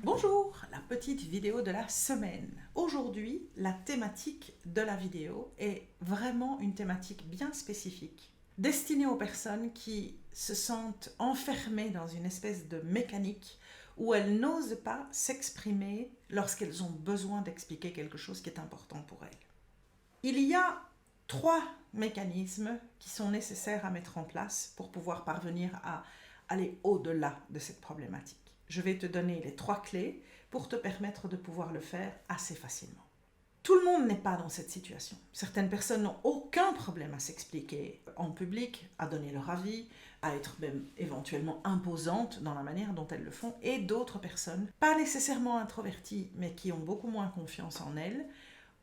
Bonjour, la petite vidéo de la semaine. Aujourd'hui, la thématique de la vidéo est vraiment une thématique bien spécifique, destinée aux personnes qui se sentent enfermées dans une espèce de mécanique où elles n'osent pas s'exprimer lorsqu'elles ont besoin d'expliquer quelque chose qui est important pour elles. Il y a 3 mécanismes qui sont nécessaires à mettre en place pour pouvoir parvenir à aller au-delà de cette problématique. Je vais te donner les 3 clés pour te permettre de pouvoir le faire assez facilement. Tout le monde n'est pas dans cette situation. Certaines personnes n'ont aucun problème à s'expliquer en public, à donner leur avis, à être même éventuellement imposantes dans la manière dont elles le font, et d'autres personnes, pas nécessairement introverties, mais qui ont beaucoup moins confiance en elles,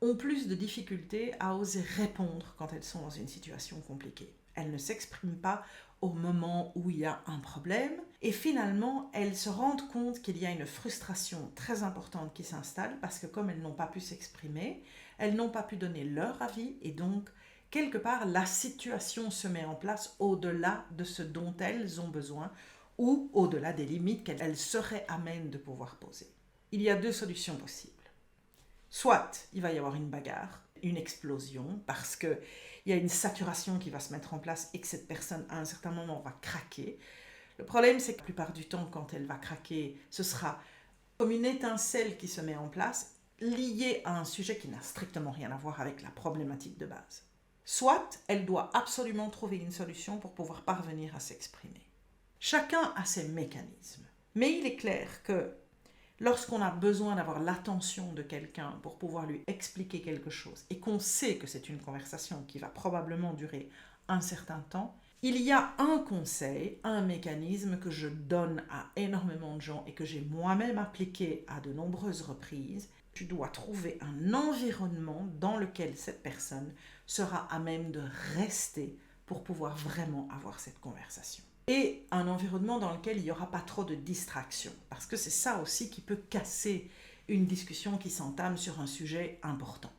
ont plus de difficultés à oser répondre quand elles sont dans une situation compliquée. Elles ne s'expriment pas au moment où il y a un problème et finalement elles se rendent compte qu'il y a une frustration très importante qui s'installe parce que comme elles n'ont pas pu s'exprimer, elles n'ont pas pu donner leur avis et donc quelque part la situation se met en place au-delà de ce dont elles ont besoin ou au-delà des limites qu'elles seraient amènes de pouvoir poser. Il y a 2 solutions possibles. Soit il va y avoir une bagarre, une explosion, parce qu'il y a une saturation qui va se mettre en place et que cette personne, à un certain moment, va craquer. Le problème, c'est que la plupart du temps, quand elle va craquer, ce sera comme une étincelle qui se met en place, liée à un sujet qui n'a strictement rien à voir avec la problématique de base. Soit elle doit absolument trouver une solution pour pouvoir parvenir à s'exprimer. Chacun a ses mécanismes. Mais il est clair que lorsqu'on a besoin d'avoir l'attention de quelqu'un pour pouvoir lui expliquer quelque chose et qu'on sait que c'est une conversation qui va probablement durer un certain temps, il y a un conseil, un mécanisme que je donne à énormément de gens et que j'ai moi-même appliqué à de nombreuses reprises. Tu dois trouver un environnement dans lequel cette personne sera à même de rester pour pouvoir vraiment avoir cette conversation. Et un environnement dans lequel il n'y aura pas trop de distractions. Parce que c'est ça aussi qui peut casser une discussion qui s'entame sur un sujet important.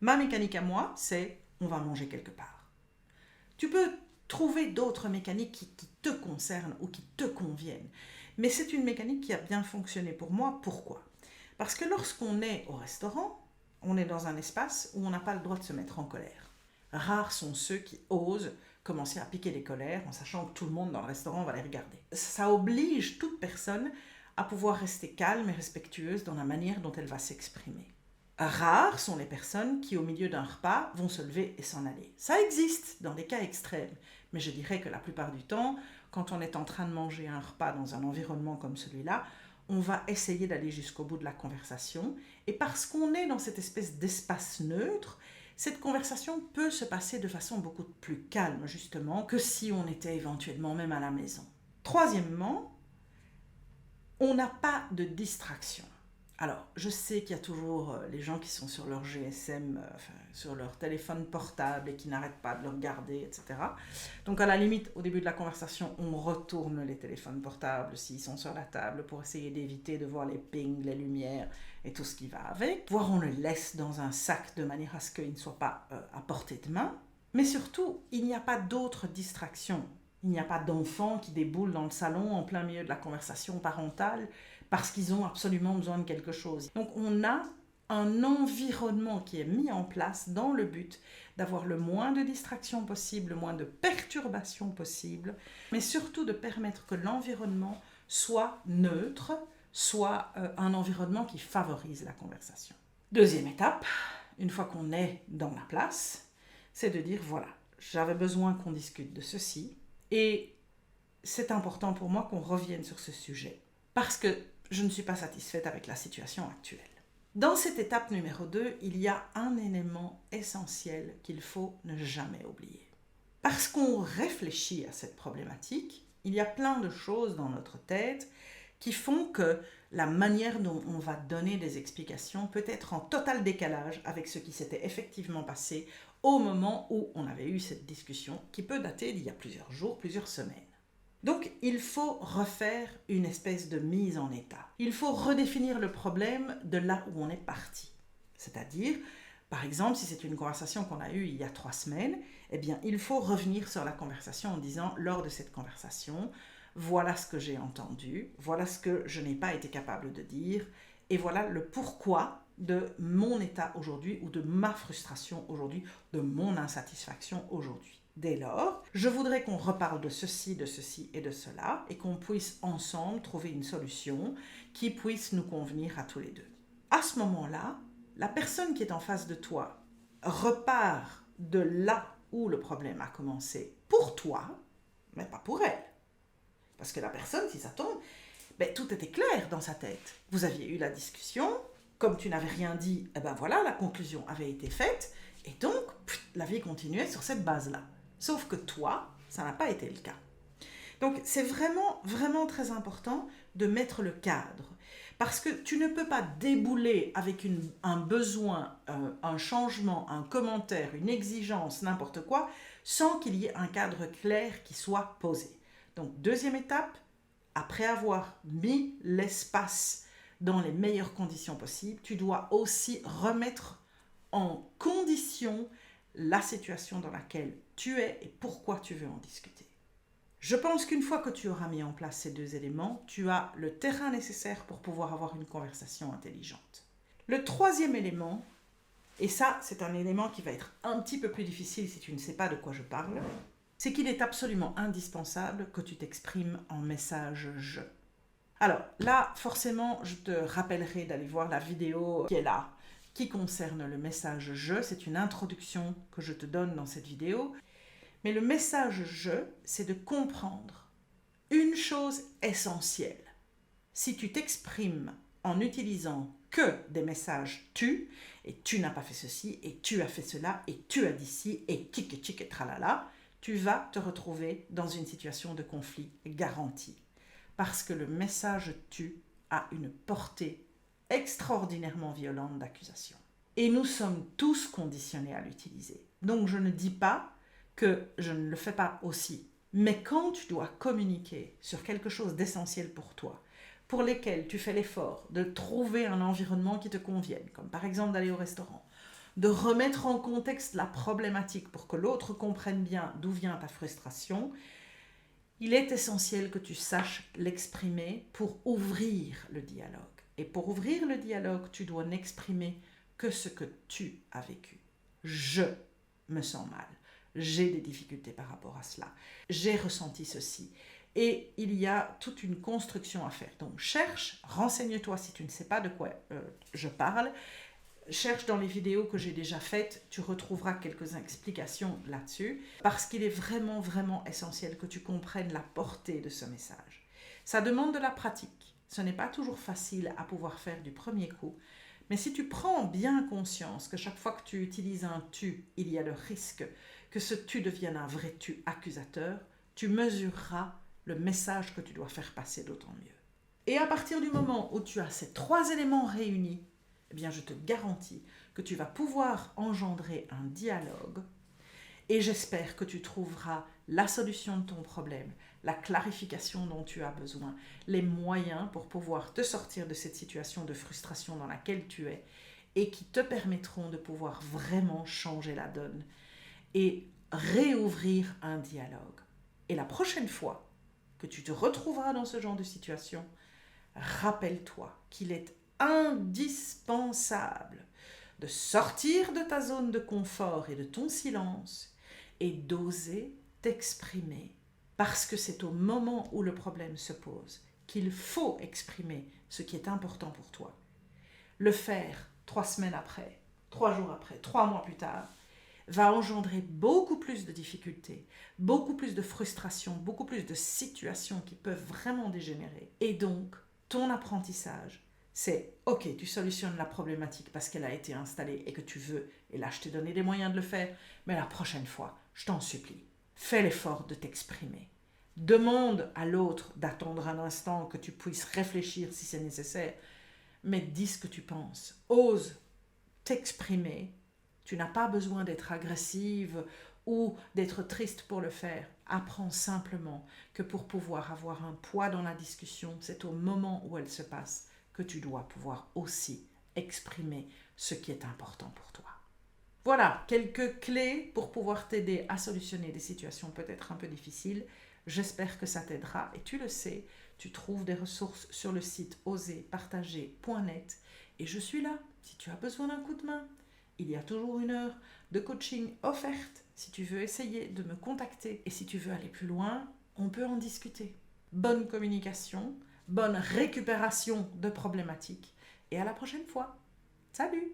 Ma mécanique à moi, c'est on va manger quelque part. Tu peux trouver d'autres mécaniques qui te concernent ou qui te conviennent. Mais c'est une mécanique qui a bien fonctionné pour moi. Pourquoi ? Parce que lorsqu'on est au restaurant, on est dans un espace où on n'a pas le droit de se mettre en colère. Rares sont ceux qui osent commencer à piquer les colères en sachant que tout le monde dans le restaurant va les regarder. Ça oblige toute personne à pouvoir rester calme et respectueuse dans la manière dont elle va s'exprimer. Rares sont les personnes qui, au milieu d'un repas, vont se lever et s'en aller. Ça existe dans des cas extrêmes, mais je dirais que la plupart du temps, quand on est en train de manger un repas dans un environnement comme celui-là, on va essayer d'aller jusqu'au bout de la conversation, et parce qu'on est dans cette espèce d'espace neutre, cette conversation peut se passer de façon beaucoup plus calme, justement, que si on était éventuellement même à la maison. Troisièmement, on n'a pas de distraction. Alors, je sais qu'il y a toujours les gens qui sont sur leur GSM, sur leur téléphone portable et qui n'arrêtent pas de le regarder, etc. Donc, à la limite, au début de la conversation, on retourne les téléphones portables s'ils sont sur la table pour essayer d'éviter de voir les pings, les lumières et tout ce qui va avec. Voire on le laisse dans un sac de manière à ce qu'il ne soit pas à portée de main. Mais surtout, il n'y a pas d'autres distractions. Il n'y a pas d'enfants qui déboulent dans le salon en plein milieu de la conversation parentale parce qu'ils ont absolument besoin de quelque chose. Donc on a un environnement qui est mis en place dans le but d'avoir le moins de distractions possible, le moins de perturbations possible, mais surtout de permettre que l'environnement soit neutre, soit un environnement qui favorise la conversation. Deuxième étape, une fois qu'on est dans la place, c'est de dire voilà, j'avais besoin qu'on discute de ceci et c'est important pour moi qu'on revienne sur ce sujet parce que je ne suis pas satisfaite avec la situation actuelle. Dans cette étape numéro 2, il y a un élément essentiel qu'il faut ne jamais oublier. Parce qu'on réfléchit à cette problématique, il y a plein de choses dans notre tête qui font que la manière dont on va donner des explications peut être en total décalage avec ce qui s'était effectivement passé au moment où on avait eu cette discussion qui peut dater d'il y a plusieurs jours, plusieurs semaines. Donc, il faut refaire une espèce de mise en état. Il faut redéfinir le problème de là où on est parti. C'est-à-dire, par exemple, si c'est une conversation qu'on a eue il y a 3 semaines eh bien, il faut revenir sur la conversation en disant, lors de cette conversation, voilà ce que j'ai entendu, voilà ce que je n'ai pas été capable de dire, et voilà le pourquoi de mon état aujourd'hui ou de ma frustration aujourd'hui, de mon insatisfaction aujourd'hui. Dès lors, je voudrais qu'on reparle de ceci et de cela et qu'on puisse ensemble trouver une solution qui puisse nous convenir à tous les deux. À ce moment-là, la personne qui est en face de toi repart de là où le problème a commencé pour toi, mais pas pour elle. Parce que la personne, si ça tombe, tout était clair dans sa tête. Vous aviez eu la discussion, comme tu n'avais rien dit, voilà, la conclusion avait été faite, et donc, la vie continuait sur cette base-là. Sauf que toi, ça n'a pas été le cas. Donc, c'est vraiment, vraiment très important de mettre le cadre. Parce que tu ne peux pas débouler avec un besoin, un changement, un commentaire, une exigence, n'importe quoi, sans qu'il y ait un cadre clair qui soit posé. Donc, deuxième étape, après avoir mis l'espace dans les meilleures conditions possibles, tu dois aussi remettre en condition la situation dans laquelle tu es et pourquoi tu veux en discuter. Je pense qu'une fois que tu auras mis en place ces deux éléments, tu as le terrain nécessaire pour pouvoir avoir une conversation intelligente. Le troisième élément, et ça c'est un élément qui va être un petit peu plus difficile si tu ne sais pas de quoi je parle, c'est qu'il est absolument indispensable que tu t'exprimes en message « je ». Alors là, forcément, je te rappellerai d'aller voir la vidéo qui est là, qui concerne le message « je ». C'est une introduction que je te donne dans cette vidéo. Mais le message « je », c'est de comprendre une chose essentielle. Si tu t'exprimes en utilisant que des messages « tu », et « tu n'as pas fait ceci », et « tu as fait cela », et « tu as dit ci », et « tic et tralala », tu vas te retrouver dans une situation de conflit garantie. Parce que le message « tu » a une portée extraordinairement violente d'accusation. Et nous sommes tous conditionnés à l'utiliser. Donc je ne dis pas que je ne le fais pas aussi. Mais quand tu dois communiquer sur quelque chose d'essentiel pour toi, pour lesquels tu fais l'effort de trouver un environnement qui te convienne, comme par exemple d'aller au restaurant, de remettre en contexte la problématique pour que l'autre comprenne bien d'où vient ta frustration, il est essentiel que tu saches l'exprimer pour ouvrir le dialogue. Et pour ouvrir le dialogue, tu dois n'exprimer que ce que tu as vécu. Je me sens mal. J'ai des difficultés par rapport à cela. J'ai ressenti ceci. Et il y a toute une construction à faire. Donc cherche, renseigne-toi si tu ne sais pas de quoi je parle. Cherche dans les vidéos que j'ai déjà faites, tu retrouveras quelques explications là-dessus, parce qu'il est vraiment, vraiment essentiel que tu comprennes la portée de ce message. Ça demande de la pratique. Ce n'est pas toujours facile à pouvoir faire du premier coup, mais si tu prends bien conscience que chaque fois que tu utilises un « tu », il y a le risque que ce « tu » devienne un vrai « tu » accusateur, tu mesureras le message que tu dois faire passer d'autant mieux. Et à partir du moment où tu as ces trois éléments réunis, eh bien, je te garantis que tu vas pouvoir engendrer un dialogue et j'espère que tu trouveras la solution de ton problème, la clarification dont tu as besoin, les moyens pour pouvoir te sortir de cette situation de frustration dans laquelle tu es et qui te permettront de pouvoir vraiment changer la donne et réouvrir un dialogue. Et la prochaine fois que tu te retrouveras dans ce genre de situation, rappelle-toi qu'il est indispensable de sortir de ta zone de confort et de ton silence et d'oser t'exprimer parce que c'est au moment où le problème se pose qu'il faut exprimer ce qui est important pour toi. Le faire 3 semaines après, 3 jours après, 3 mois plus tard va engendrer beaucoup plus de difficultés, beaucoup plus de frustration, beaucoup plus de situations qui peuvent vraiment dégénérer. Et donc, ton apprentissage, c'est ok, tu solutionnes la problématique parce qu'elle a été installée et que tu veux, et là je t'ai donné les moyens de le faire, mais la prochaine fois, je t'en supplie, fais l'effort de t'exprimer. Demande à l'autre d'attendre un instant que tu puisses réfléchir si c'est nécessaire, mais dis ce que tu penses, ose t'exprimer. Tu n'as pas besoin d'être agressive ou d'être triste pour le faire. Apprends simplement que pour pouvoir avoir un poids dans la discussion, c'est au moment où elle se passe que tu dois pouvoir aussi exprimer ce qui est important pour toi. Voilà, quelques clés pour pouvoir t'aider à solutionner des situations peut-être un peu difficiles. J'espère que ça t'aidera et tu le sais, tu trouves des ressources sur le site oserpartager.net et je suis là si tu as besoin d'un coup de main. Il y a toujours 1 heure de coaching offerte si tu veux essayer de me contacter et si tu veux aller plus loin, on peut en discuter. Bonne communication, bonne récupération de problématiques et à la prochaine fois. Salut!